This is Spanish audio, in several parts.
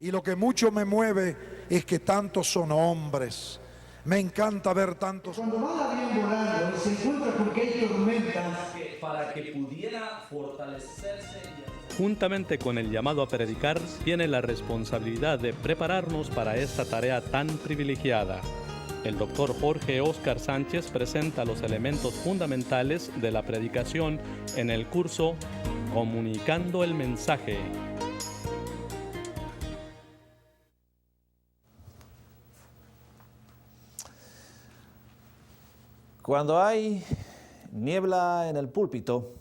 Y lo que mucho me mueve es que tantos son hombres. Me encanta ver tantos. Cuando va el avión volando y se encuentra con que hay tormentas, para que pudiera fortalecerse. Juntamente con el llamado a predicar, tiene la responsabilidad de prepararnos para esta tarea tan privilegiada. El doctor Jorge Óscar Sánchez presenta los elementos fundamentales de la predicación en el curso Comunicando el Mensaje. Cuando hay niebla en el púlpito,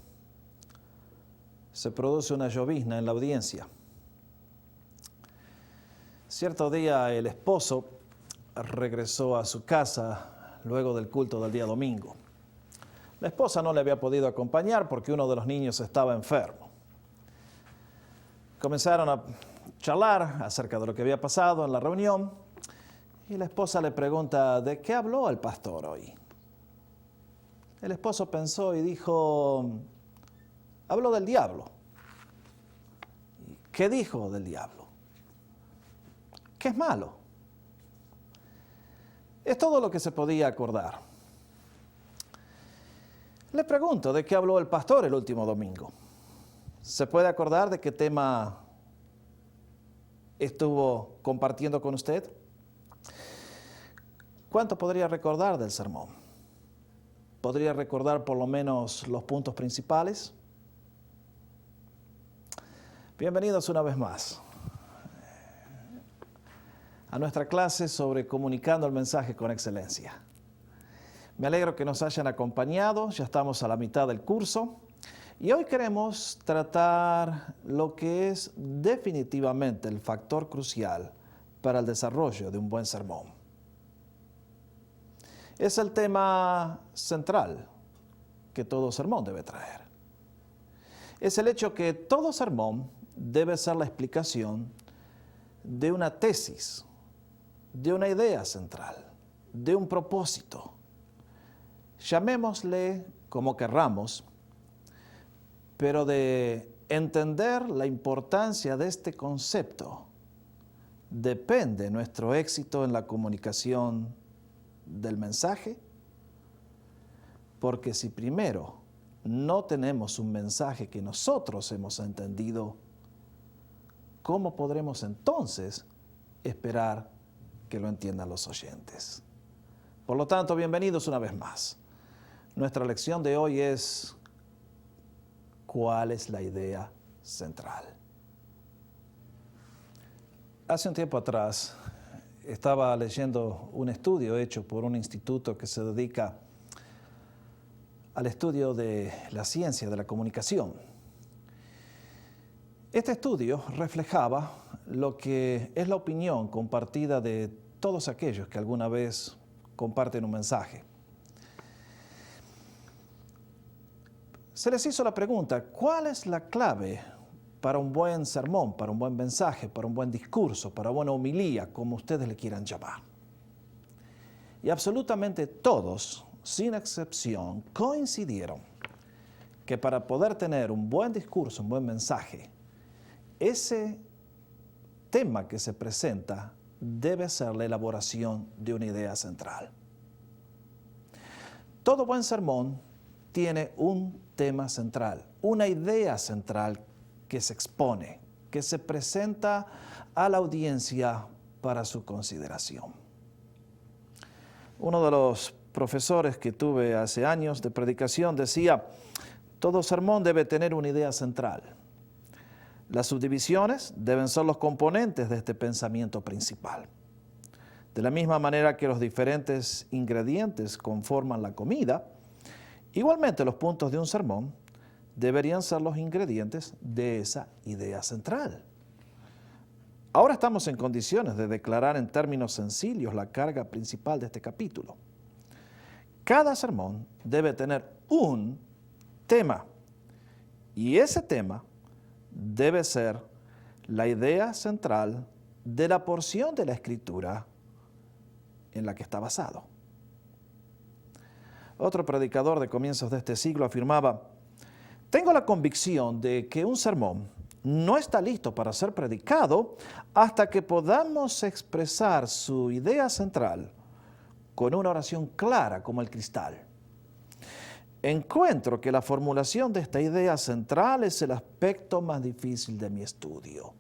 se produce una llovizna en la audiencia. Cierto día el esposo regresó a su casa luego del culto del día domingo. La esposa no le había podido acompañar porque uno de los niños estaba enfermo. Comenzaron a charlar acerca de lo que había pasado en la reunión y la esposa le pregunta, ¿de qué habló el pastor hoy? El esposo pensó y dijo, habló del diablo. ¿Qué dijo del diablo? Que es malo. Es todo lo que se podía acordar. Le pregunto, ¿de qué habló el pastor el último domingo? ¿Se puede acordar de qué tema estuvo compartiendo con usted? ¿Cuánto podría recordar del sermón? ¿Podría recordar por lo menos los puntos principales? Bienvenidos una vez más a nuestra clase sobre comunicando el mensaje con excelencia. Me alegro que nos hayan acompañado, ya estamos a la mitad del curso y hoy queremos tratar lo que es definitivamente el factor crucial para el desarrollo de un buen sermón. Es el tema central que todo sermón debe traer. Es el hecho que todo sermón debe ser la explicación de una tesis, de una idea central, de un propósito. Llamémosle como querramos, pero de entender la importancia de este concepto depende nuestro éxito en la comunicación del mensaje, porque si primero no tenemos un mensaje que nosotros hemos entendido, ¿cómo podremos entonces esperar que lo entiendan los oyentes? Por lo tanto, bienvenidos una vez más. Nuestra lección de hoy es ¿cuál es la idea central? Hace un tiempo atrás estaba leyendo un estudio hecho por un instituto que se dedica al estudio de la ciencia de la comunicación. Este estudio reflejaba lo que es la opinión compartida de todos aquellos que alguna vez comparten un mensaje. Se les hizo la pregunta, ¿cuál es la clave para un buen sermón, para un buen mensaje, para un buen discurso, para una buena homilía, como ustedes le quieran llamar? Y absolutamente todos, sin excepción, coincidieron que para poder tener un buen discurso, un buen mensaje, ese tema que se presenta debe ser la elaboración de una idea central. Todo buen sermón tiene un tema central, una idea central que se expone, que se presenta a la audiencia para su consideración. Uno de los profesores que tuve hace años de predicación decía, todo sermón debe tener una idea central. Las subdivisiones deben ser los componentes de este pensamiento principal. De la misma manera que los diferentes ingredientes conforman la comida, igualmente los puntos de un sermón deberían ser los ingredientes de esa idea central. Ahora estamos en condiciones de declarar en términos sencillos la carga principal de este capítulo. Cada sermón debe tener un tema y ese tema debe ser la idea central de la porción de la Escritura en la que está basado. Otro predicador de comienzos de este siglo afirmaba, tengo la convicción de que un sermón no está listo para ser predicado hasta que podamos expresar su idea central con una oración clara como el cristal. Encuentro que la formulación de esta idea central es el aspecto más difícil de mi estudio.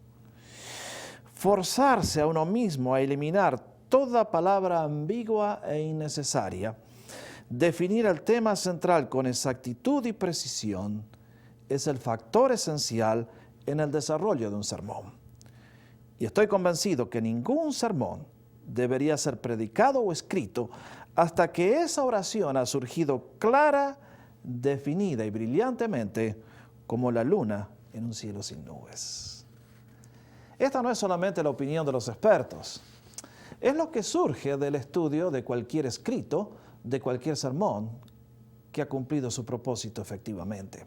Forzarse a uno mismo a eliminar toda palabra ambigua e innecesaria, definir el tema central con exactitud y precisión, es el factor esencial en el desarrollo de un sermón. Y estoy convencido que ningún sermón debería ser predicado o escrito hasta que esa oración ha surgido clara, definida y brillantemente como la luna en un cielo sin nubes. Esta no es solamente la opinión de los expertos, es lo que surge del estudio de cualquier escrito, de cualquier sermón que ha cumplido su propósito efectivamente.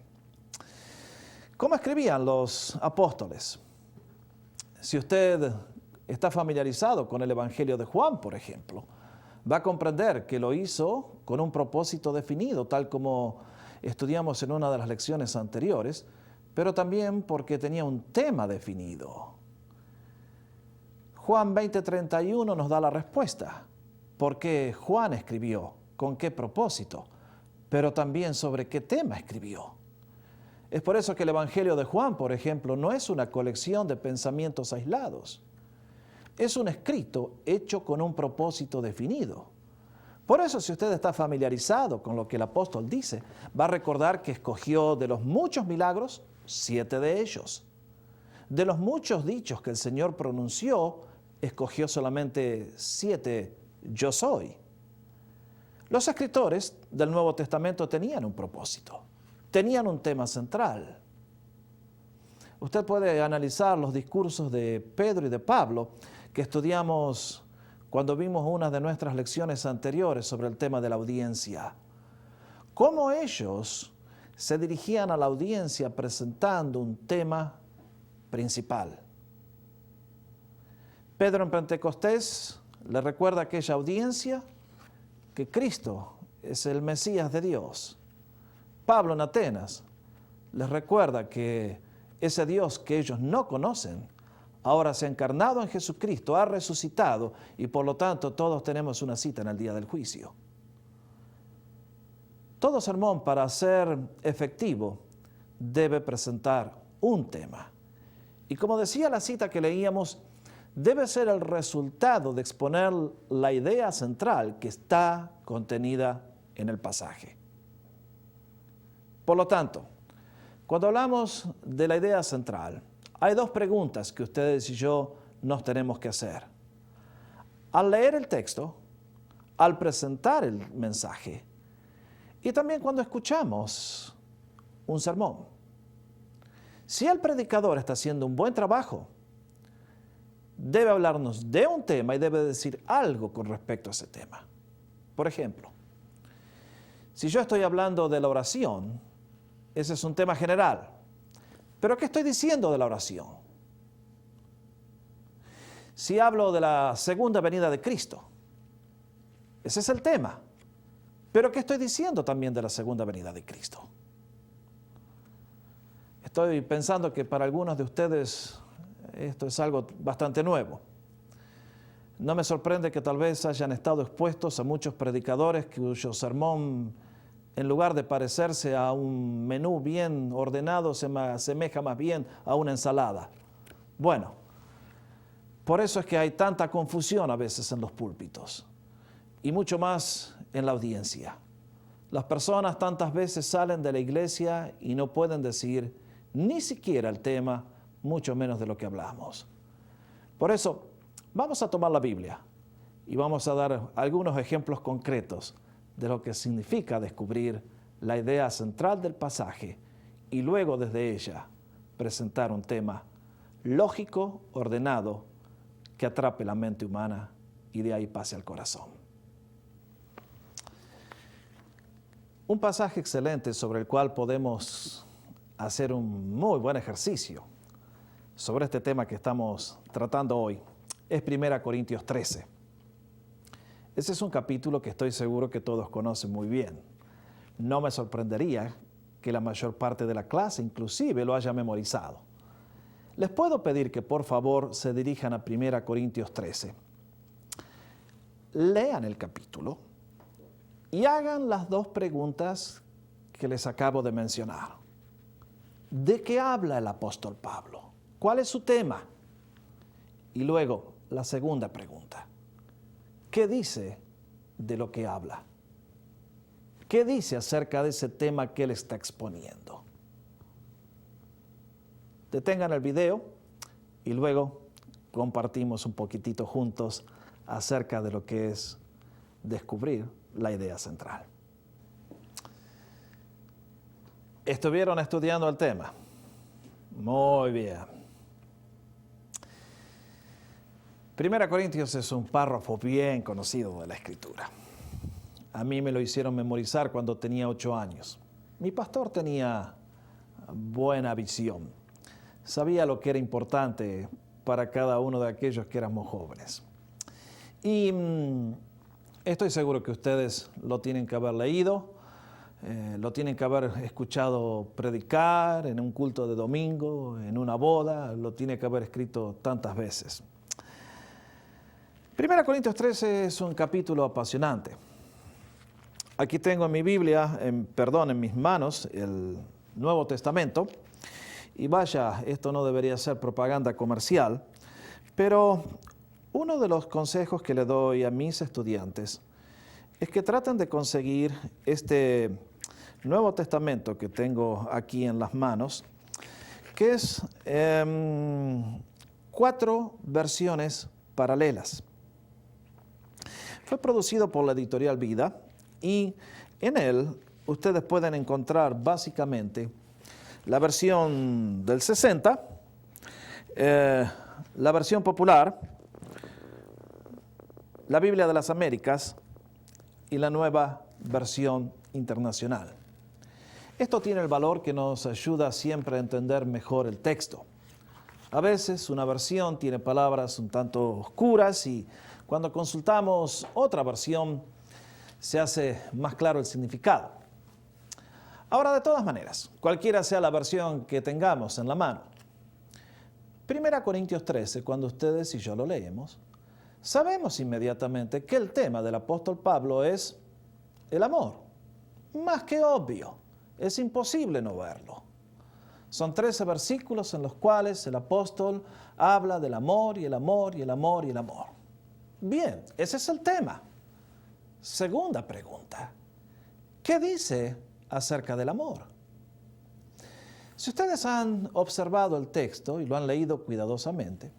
¿Cómo escribían los apóstoles? Si usted está familiarizado con el Evangelio de Juan, por ejemplo, va a comprender que lo hizo con un propósito definido, tal como estudiamos en una de las lecciones anteriores, pero también porque tenía un tema definido. Juan 20:31 nos da la respuesta. ¿Por qué Juan escribió? ¿Con qué propósito? Pero también sobre qué tema escribió. Es por eso que el Evangelio de Juan, por ejemplo, no es una colección de pensamientos aislados. Es un escrito hecho con un propósito definido. Por eso, si usted está familiarizado con lo que el apóstol dice, va a recordar que escogió de los muchos milagros, 7 de ellos. De los muchos dichos que el Señor pronunció, escogió solamente 7, yo soy. Los escritores del Nuevo Testamento tenían un propósito, tenían un tema central. Usted puede analizar los discursos de Pedro y de Pablo que estudiamos cuando vimos una de nuestras lecciones anteriores sobre el tema de la audiencia. Cómo ellos se dirigían a la audiencia presentando un tema principal. Pedro en Pentecostés le recuerda a aquella audiencia que Cristo es el Mesías de Dios. Pablo en Atenas les recuerda que ese Dios que ellos no conocen ahora se ha encarnado en Jesucristo, ha resucitado y por lo tanto todos tenemos una cita en el día del juicio. Todo sermón, para ser efectivo, debe presentar un tema. Y como decía la cita que leíamos, debe ser el resultado de exponer la idea central que está contenida en el pasaje. Por lo tanto, cuando hablamos de la idea central, hay 2 preguntas que ustedes y yo nos tenemos que hacer. Al leer el texto, al presentar el mensaje y también cuando escuchamos un sermón. Si el predicador está haciendo un buen trabajo, debe hablarnos de un tema y debe decir algo con respecto a ese tema. Por ejemplo, si yo estoy hablando de la oración, ese es un tema general. ¿Pero qué estoy diciendo de la oración? Si hablo de la segunda venida de Cristo, ese es el tema. ¿Pero qué estoy diciendo también de la segunda venida de Cristo? Estoy pensando que para algunos de ustedes esto es algo bastante nuevo. No me sorprende que tal vez hayan estado expuestos a muchos predicadores cuyo sermón, en lugar de parecerse a un menú bien ordenado, se asemeja más bien a una ensalada. Bueno, por eso es que hay tanta confusión a veces en los púlpitos y mucho más en la audiencia. Las personas tantas veces salen de la iglesia y no pueden decir ni siquiera el tema, mucho menos de lo que hablamos. Por eso, vamos a tomar la Biblia y vamos a dar algunos ejemplos concretos de lo que significa descubrir la idea central del pasaje y luego desde ella presentar un tema lógico, ordenado, que atrape la mente humana y de ahí pase al corazón. Un pasaje excelente sobre el cual podemos hacer un muy buen ejercicio sobre este tema que estamos tratando hoy es 1 Corintios 13. Ese es un capítulo que estoy seguro que todos conocen muy bien. No me sorprendería que la mayor parte de la clase inclusive lo haya memorizado. Les puedo pedir que por favor se dirijan a 1 Corintios 13. Lean el capítulo y hagan las dos preguntas que les acabo de mencionar. ¿De qué habla el apóstol Pablo? ¿Cuál es su tema? Y luego, la segunda pregunta. ¿Qué dice de lo que habla? ¿Qué dice acerca de ese tema que él está exponiendo? Detengan el video y luego compartimos un poquitito juntos acerca de lo que es descubrir la idea central. ¿Estuvieron estudiando el tema? Muy bien. 1 Corintios es un párrafo bien conocido de la Escritura. A mí me lo hicieron memorizar cuando tenía 8 años. Mi pastor tenía buena visión. Sabía lo que era importante para cada uno de aquellos que éramos jóvenes. Y estoy seguro que ustedes lo tienen que haber leído, lo tienen que haber escuchado predicar en un culto de domingo, en una boda, lo tiene que haber escrito tantas veces. 1 Corintios 13 es un capítulo apasionante. Aquí tengo en mi Biblia, en mis manos, el Nuevo Testamento. Y vaya, esto no debería ser propaganda comercial, pero uno de los consejos que le doy a mis estudiantes es que traten de conseguir este Nuevo Testamento que tengo aquí en las manos, que es 4 versiones paralelas. Fue producido por la editorial Vida y en él ustedes pueden encontrar básicamente la versión del 60, la versión popular, la Biblia de las Américas y la nueva versión internacional. Esto tiene el valor que nos ayuda siempre a entender mejor el texto. A veces una versión tiene palabras un tanto oscuras y cuando consultamos otra versión se hace más claro el significado. Ahora, de todas maneras, cualquiera sea la versión que tengamos en la mano, 1 Corintios 13, cuando ustedes y yo lo leemos, sabemos inmediatamente que el tema del apóstol Pablo es el amor. Más que obvio, es imposible no verlo. Son 13 versículos en los cuales el apóstol habla del amor y el amor y el amor y el amor. Bien, ese es el tema. Segunda pregunta, ¿qué dice acerca del amor? Si ustedes han observado el texto y lo han leído cuidadosamente,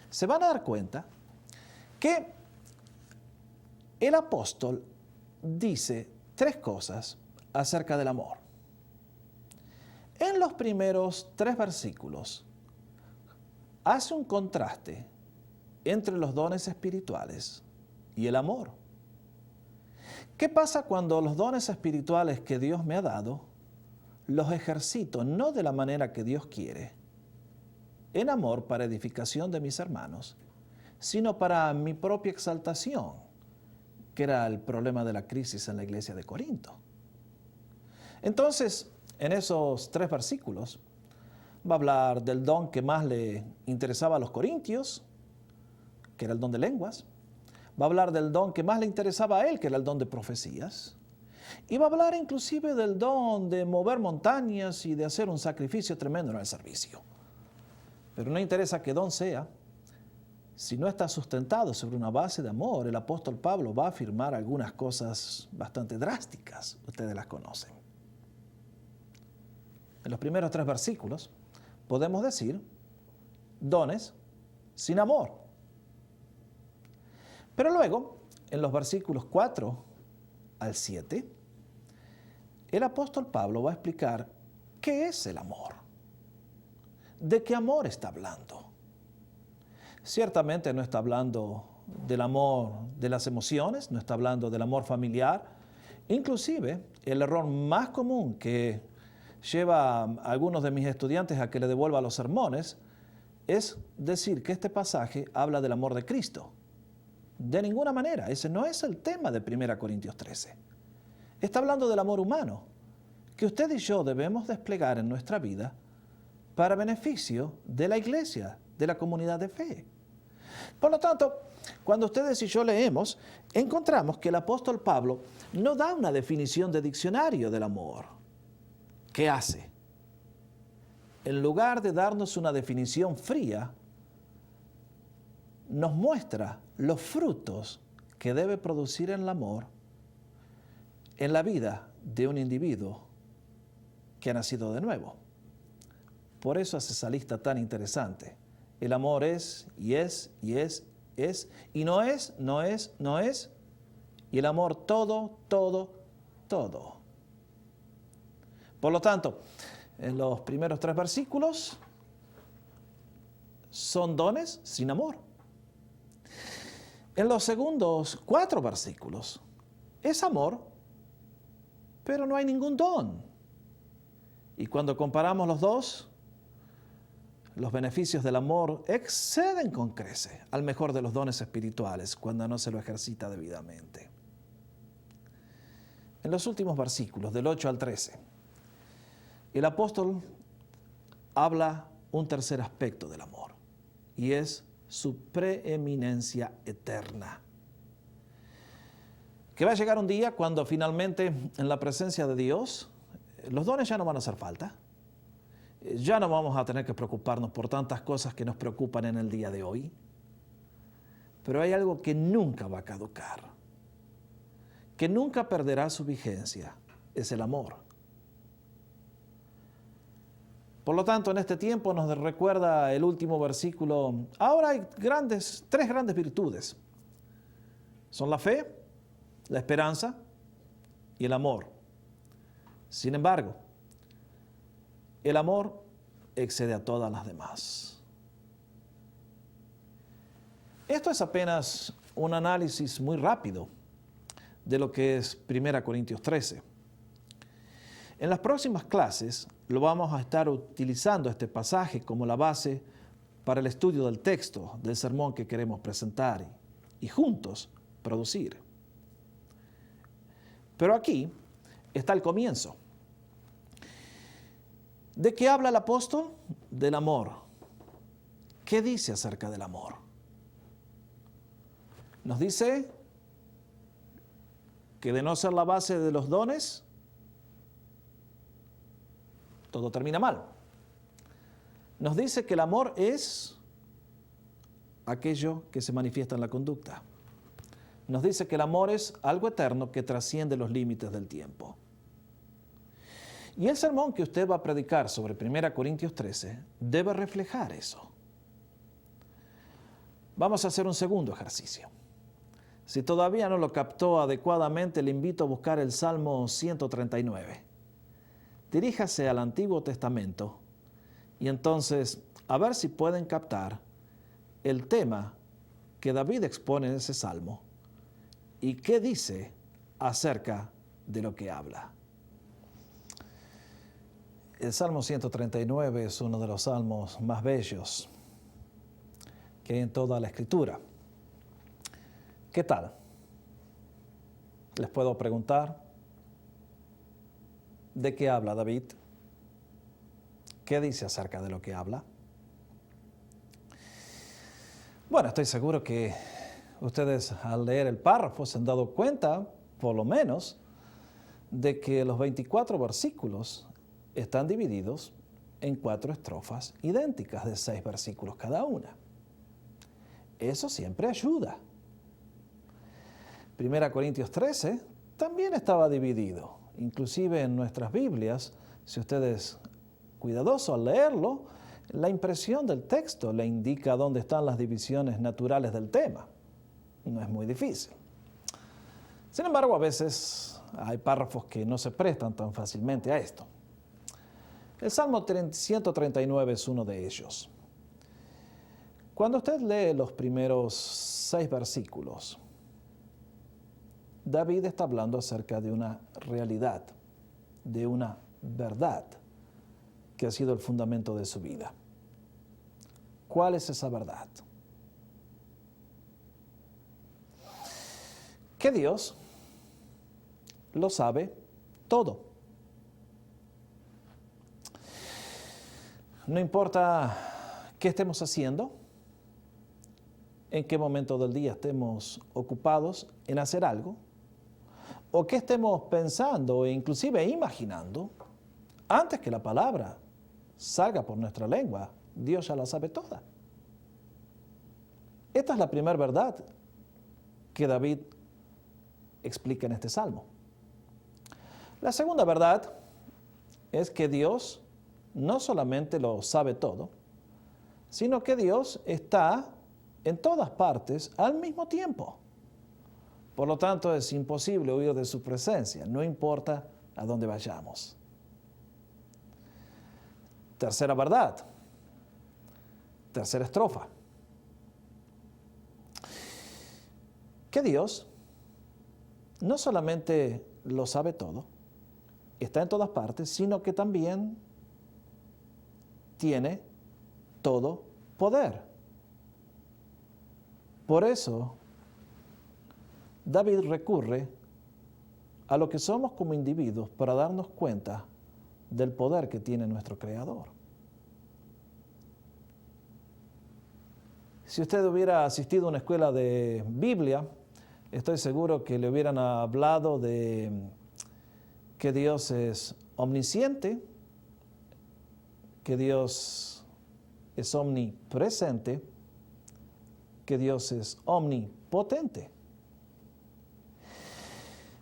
se van a dar cuenta que el apóstol dice 3 cosas acerca del amor. En los primeros 3 versículos hace un contraste entre los dones espirituales y el amor. ¿Qué pasa cuando los dones espirituales que Dios me ha dado los ejercito no de la manera que Dios quiere, en amor para edificación de mis hermanos, sino para mi propia exaltación, que era el problema de la crisis en la iglesia de Corinto? Entonces, en esos 3 versículos, va a hablar del don que más le interesaba a los corintios, que era el don de lenguas. Va a hablar del don que más le interesaba a él, que era el don de profecías. Y va a hablar inclusive del don de mover montañas y de hacer un sacrificio tremendo en el servicio. Pero no interesa qué don sea, si no está sustentado sobre una base de amor, el apóstol Pablo va a afirmar algunas cosas bastante drásticas. Ustedes las conocen. En los primeros 3 versículos podemos decir dones sin amor. Pero luego, en los versículos 4 al 7, el apóstol Pablo va a explicar qué es el amor. ¿De qué amor está hablando? Ciertamente no está hablando del amor de las emociones, no está hablando del amor familiar. Inclusive, el error más común que lleva a algunos de mis estudiantes a que le devuelva los sermones es decir que este pasaje habla del amor de Cristo. De ninguna manera, ese no es el tema de 1 Corintios 13. Está hablando del amor humano, que usted y yo debemos desplegar en nuestra vida para beneficio de la iglesia, de la comunidad de fe. Por lo tanto, cuando ustedes y yo leemos, encontramos que el apóstol Pablo no da una definición de diccionario del amor. ¿Qué hace? En lugar de darnos una definición fría, nos muestra los frutos que debe producir el amor en la vida de un individuo que ha nacido de nuevo. Por eso hace esa lista tan interesante. El amor es, y es, y es, es, y no es, no es, no es, y el amor todo, todo, todo. Por lo tanto, en los primeros 3 versículos son dones sin amor. En los segundos 4 versículos es amor, pero no hay ningún don. Y cuando comparamos los dos, los beneficios del amor exceden con creces al mejor de los dones espirituales cuando no se lo ejercita debidamente. En los últimos versículos, del 8 al 13, el apóstol habla un tercer aspecto del amor, y es su preeminencia eterna. Que va a llegar un día cuando finalmente en la presencia de Dios los dones ya no van a hacer falta. Ya no vamos a tener que preocuparnos por tantas cosas que nos preocupan en el día de hoy. Pero hay algo que nunca va a caducar, que nunca perderá su vigencia, es el amor. Por lo tanto, en este tiempo nos recuerda el último versículo. Ahora hay 3 grandes virtudes. Son la fe, la esperanza y el amor. Sin embargo, el amor excede a todas las demás. Esto es apenas un análisis muy rápido de lo que es 1 Corintios 13. En las próximas clases lo vamos a estar utilizando este pasaje como la base para el estudio del texto del sermón que queremos presentar y juntos producir. Pero aquí está el comienzo. ¿De qué habla el apóstol? Del amor. ¿Qué dice acerca del amor? Nos dice que de no ser la base de los dones, todo termina mal. Nos dice que el amor es aquello que se manifiesta en la conducta. Nos dice que el amor es algo eterno que trasciende los límites del tiempo. Y el sermón que usted va a predicar sobre 1 Corintios 13 debe reflejar eso. Vamos a hacer un segundo ejercicio. Si todavía no lo captó adecuadamente, le invito a buscar el Salmo 139. Diríjase al Antiguo Testamento y entonces a ver si pueden captar el tema que David expone en ese salmo y qué dice acerca de lo que habla. El Salmo 139 es uno de los salmos más bellos que hay en toda la Escritura. ¿Qué tal? Les puedo preguntar, ¿de qué habla David? ¿Qué dice acerca de lo que habla? Bueno, estoy seguro que ustedes al leer el párrafo se han dado cuenta, por lo menos, de que los 24 versículos están divididos en 4 estrofas idénticas de 6 versículos cada una. Eso siempre ayuda. 1 Corintios 13 también estaba dividido. Inclusive en nuestras Biblias, si usted es cuidadoso al leerlo, la impresión del texto le indica dónde están las divisiones naturales del tema. No es muy difícil. Sin embargo, a veces hay párrafos que no se prestan tan fácilmente a esto. El Salmo 139 es uno de ellos. Cuando usted lee los primeros 6 versículos, David está hablando acerca de una realidad, de una verdad que ha sido el fundamento de su vida. ¿Cuál es esa verdad? Que Dios lo sabe todo. No importa qué estemos haciendo, en qué momento del día estemos ocupados en hacer algo, o qué estemos pensando e inclusive imaginando, antes que la palabra salga por nuestra lengua, Dios ya la sabe toda. Esta es la primera verdad que David explica en este salmo. La segunda verdad es que Dios no solamente lo sabe todo, sino que Dios está en todas partes al mismo tiempo. Por lo tanto, es imposible huir de su presencia, no importa a dónde vayamos. Tercera verdad, tercera estrofa. Que Dios no solamente lo sabe todo, está en todas partes, sino que también tiene todo poder. Por eso, David recurre a lo que somos como individuos para darnos cuenta del poder que tiene nuestro Creador. Si usted hubiera asistido a una escuela de Biblia, estoy seguro que le hubieran hablado de que Dios es omnisciente, que Dios es omnipresente, que Dios es omnipotente.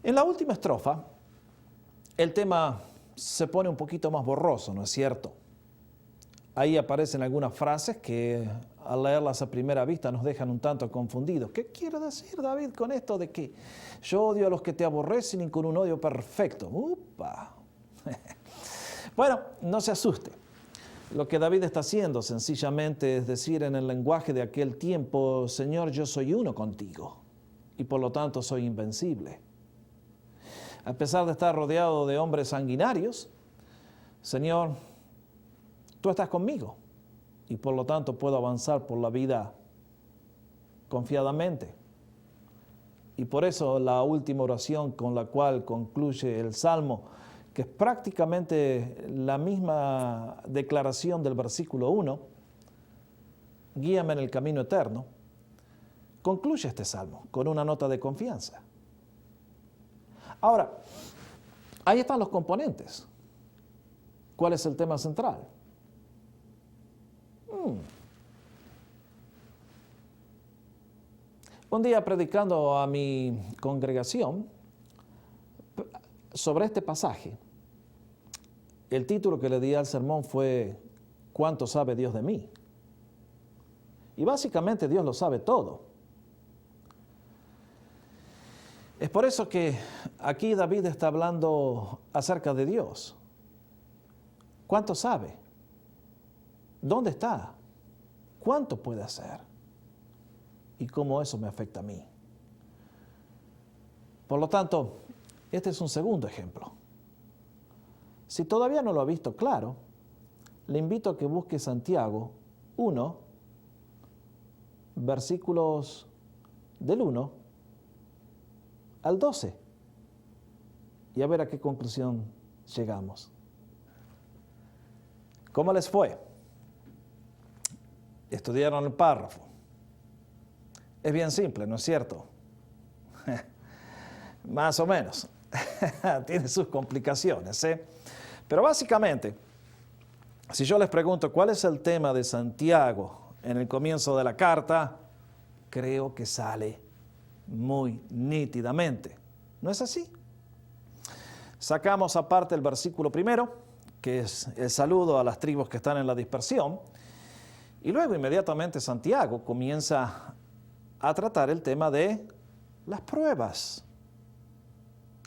En la última estrofa, el tema se pone un poquito más borroso, ¿no es cierto? Ahí aparecen algunas frases que al leerlas a primera vista nos dejan un tanto confundidos. ¿Qué quiere decir David con esto de que yo odio a los que te aborrecen y con un odio perfecto? ¡Upa! Bueno, no se asuste. Lo que David está haciendo sencillamente es decir en el lenguaje de aquel tiempo, Señor, yo soy uno contigo y por lo tanto soy invencible. A pesar de estar rodeado de hombres sanguinarios, Señor, tú estás conmigo y por lo tanto puedo avanzar por la vida confiadamente. Y por eso la última oración con la cual concluye el Salmo, que es prácticamente la misma declaración del versículo 1, guíame en el camino eterno, concluye este Salmo con una nota de confianza. Ahora, ahí están los componentes. ¿Cuál es el tema central? Un día predicando a mi congregación sobre este pasaje, el título que le di al sermón fue ¿Cuánto sabe Dios de mí? Y básicamente Dios lo sabe todo. Es por eso que aquí David está hablando acerca de Dios. ¿Cuánto sabe? ¿Dónde está? ¿Cuánto puede hacer? Y cómo eso me afecta a mí. Por lo tanto, este es un segundo ejemplo. Si todavía no lo ha visto claro, le invito a que busque Santiago 1, versículos del 1 al 12, y a ver a qué conclusión llegamos. ¿Cómo les fue? Estudiaron el párrafo. Es bien simple, ¿no es cierto? Más o menos. Tiene sus complicaciones, ¿eh? Pero básicamente, si yo les pregunto cuál es el tema de Santiago en el comienzo de la carta, creo que sale muy nítidamente. ¿No es así? Sacamos aparte el versículo primero, que es el saludo a las tribus que están en la dispersión, y luego inmediatamente Santiago comienza a tratar el tema de las pruebas.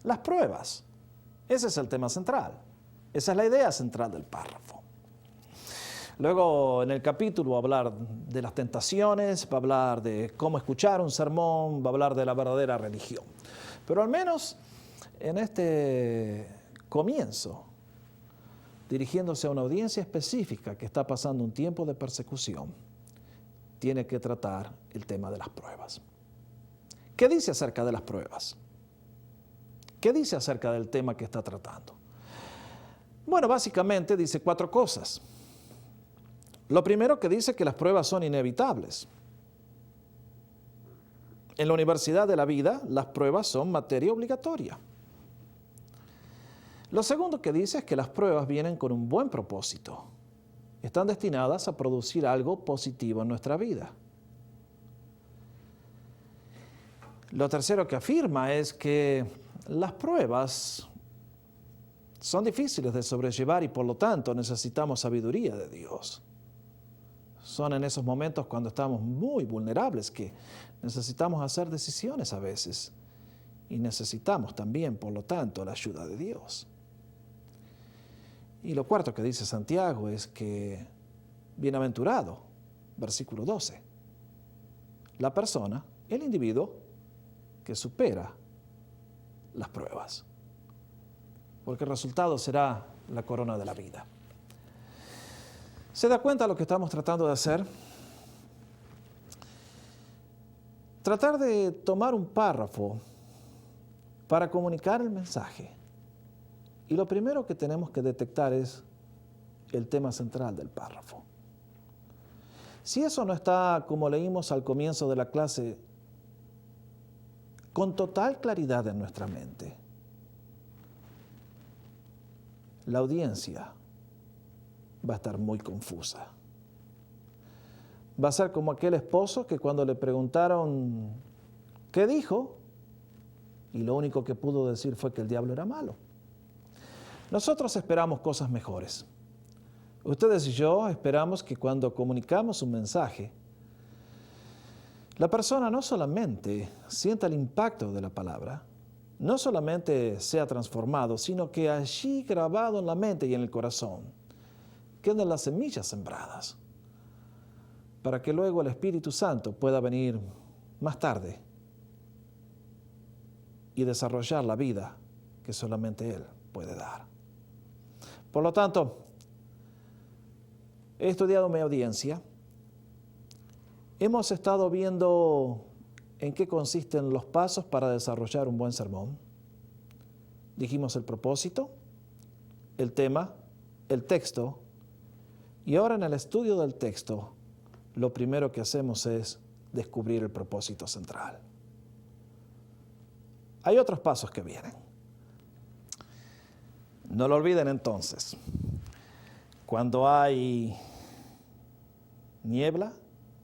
Las pruebas. Ese es el tema central. Esa es la idea central del párrafo. Luego en el capítulo va a hablar de las tentaciones, va a hablar de cómo escuchar un sermón, va a hablar de la verdadera religión. Pero al menos en este comienzo, dirigiéndose a una audiencia específica que está pasando un tiempo de persecución, tiene que tratar el tema de las pruebas. ¿Qué dice acerca de las pruebas? ¿Qué dice acerca del tema que está tratando? Bueno, básicamente dice 4 cosas. Lo primero que dice que las pruebas son inevitables. En la universidad de la vida, las pruebas son materia obligatoria. Lo segundo que dice es que las pruebas vienen con un buen propósito. Están destinadas a producir algo positivo en nuestra vida. Lo tercero que afirma es que las pruebas son difíciles de sobrellevar y por lo tanto necesitamos sabiduría de Dios. Son en esos momentos cuando estamos muy vulnerables que necesitamos hacer decisiones a veces y necesitamos también, por lo tanto, la ayuda de Dios. Y lo cuarto que dice Santiago es que, bienaventurado, versículo 12, la persona, el individuo, que supera las pruebas, porque el resultado será la corona de la vida. ¿Se da cuenta de lo que estamos tratando de hacer? Tratar de tomar un párrafo para comunicar el mensaje. Y lo primero que tenemos que detectar es el tema central del párrafo. Si eso no está, como leímos al comienzo de la clase, con total claridad en nuestra mente, la audiencia va a estar muy confusa. Va a ser como aquel esposo que cuando le preguntaron qué dijo, y lo único que pudo decir fue que el diablo era malo. Nosotros esperamos cosas mejores. Ustedes y yo esperamos que cuando comunicamos un mensaje, la persona no solamente sienta el impacto de la palabra, no solamente sea transformado, sino que allí grabado en la mente y en el corazón queden las semillas sembradas, para que luego el Espíritu Santo pueda venir más tarde y desarrollar la vida que solamente Él puede dar. Por lo tanto, he estudiado mi audiencia. Hemos estado viendo en qué consisten los pasos para desarrollar un buen sermón. Dijimos el propósito, el tema, el texto, y ahora en el estudio del texto, lo primero que hacemos es descubrir el propósito central. Hay otros pasos que vienen. No lo olviden entonces. Cuando hay niebla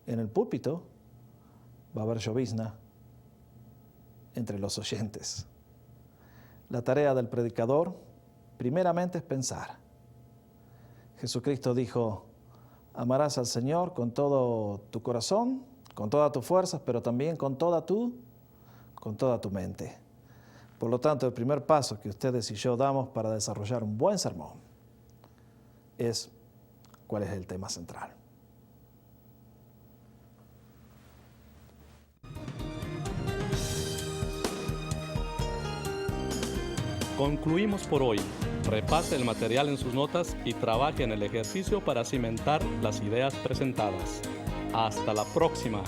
en el púlpito, va a haber llovizna entre los oyentes. La tarea del predicador, primeramente, es pensar. Jesucristo dijo: amarás al Señor con todo tu corazón, con todas tus fuerzas, pero también con toda tu mente. Por lo tanto, el primer paso que ustedes y yo damos para desarrollar un buen sermón es cuál es el tema central. Concluimos por hoy. Repase el material en sus notas y trabaje en el ejercicio para cimentar las ideas presentadas. Hasta la próxima.